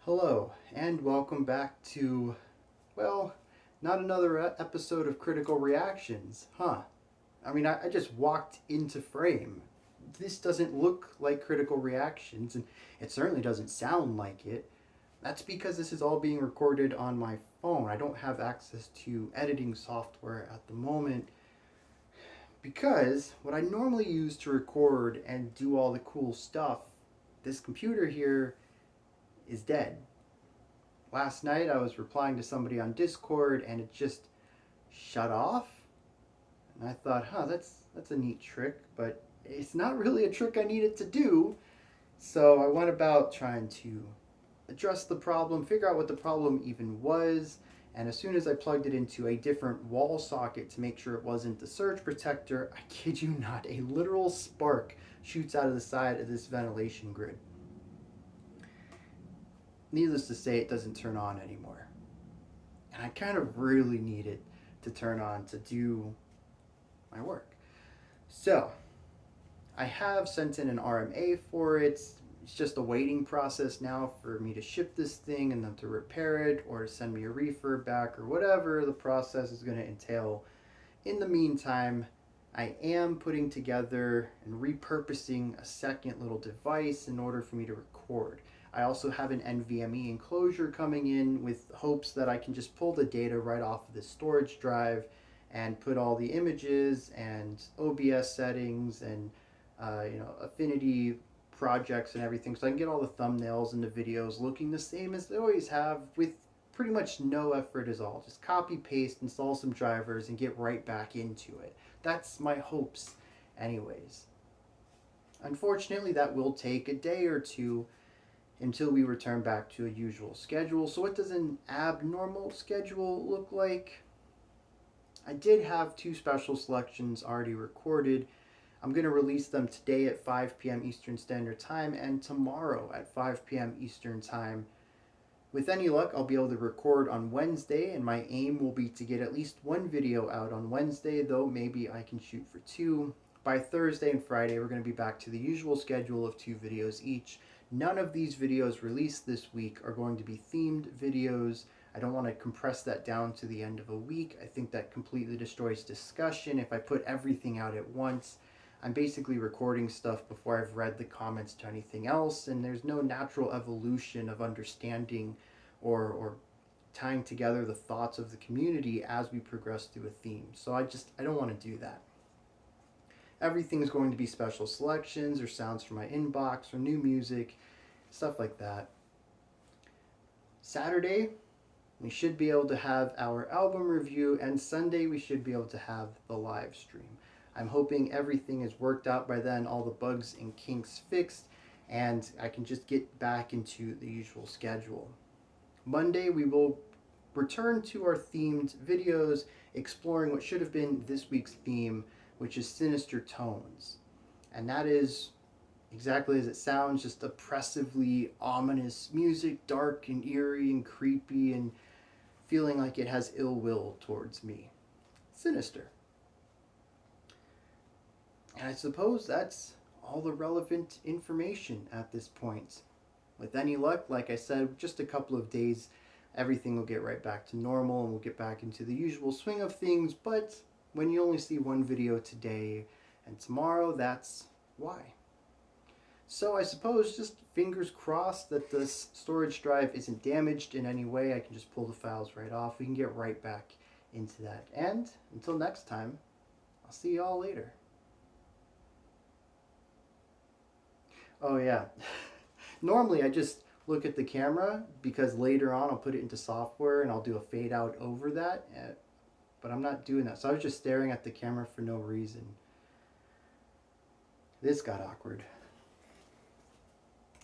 Hello, and welcome back to, well, not another episode of Critical Reactions, huh? I just walked into frame. This doesn't look like Critical Reactions, and it certainly doesn't sound like it. That's because this is all being recorded on my phone. I don't have access to editing software at the moment because what I normally use to record and do all the cool stuff, this computer here is dead. Last night I was replying to somebody on Discord and it just shut off. And I thought, that's a neat trick, but it's not really a trick I needed to do. So I went about trying to address the problem, figure out what the problem even was, and as soon as I plugged it into a different wall socket to make sure it wasn't the surge protector, I kid you not, a literal spark shoots out of the side of this ventilation grid. Needless to say, it doesn't turn on anymore. And I kind of really need it to turn on to do my work. So, I have sent in an RMA for it. It's just a waiting process now for me to ship this thing and them to repair it or to send me a refurb back or whatever the process is going to entail. In the meantime, I am putting together and repurposing a second little device in order for me to record. I also have an NVMe enclosure coming in with hopes that I can just pull the data right off of the storage drive and put all the images and OBS settings and affinity projects and everything, so I can get all the thumbnails and the videos looking the same as they always have with pretty much no effort at all. Just copy, paste, install some drivers, and get right back into it. That's my hopes anyways. Unfortunately, that will take a day or two until we return back to a usual schedule. So what does an abnormal schedule look like? I did have two special selections already recorded. I'm going to release them today at 5 p.m. Eastern Standard Time and tomorrow at 5 p.m. Eastern Time. With any luck, I'll be able to record on Wednesday, and my aim will be to get at least one video out on Wednesday, though maybe I can shoot for two. By Thursday and Friday, we're going to be back to the usual schedule of 2 videos each. None of these videos released this week are going to be themed videos. I don't want to compress that down to the end of a week. I think that completely destroys discussion if I put everything out at once. I'm basically recording stuff before I've read the comments to anything else, and there's no natural evolution of understanding or tying together the thoughts of the community as we progress through a theme. So I don't want to do that. Everything is going to be special selections or sounds from my inbox or new music, stuff like that. Saturday, we should be able to have our album review, and Sunday we should be able to have the live stream. I'm hoping everything is worked out by then, all the bugs and kinks fixed, and I can just get back into the usual schedule. Monday, we will return to our themed videos, exploring what should have been this week's theme, which is sinister tones. And that is exactly as it sounds, just oppressively ominous music, dark and eerie and creepy and feeling like it has ill will towards me. Sinister. And I suppose that's all the relevant information at this point. With any luck, like I said, just a couple of days, everything will get right back to normal and we'll get back into the usual swing of things. But when you only see one video today and tomorrow, that's why. So I suppose just fingers crossed that this storage drive isn't damaged in any way. I can just pull the files right off. We can get right back into that. And until next time, I'll see y'all later. Oh yeah. Normally I just look at the camera because later on I'll put it into software and I'll do a fade out over that. But I'm not doing that. So I was just staring at the camera for no reason. This got awkward.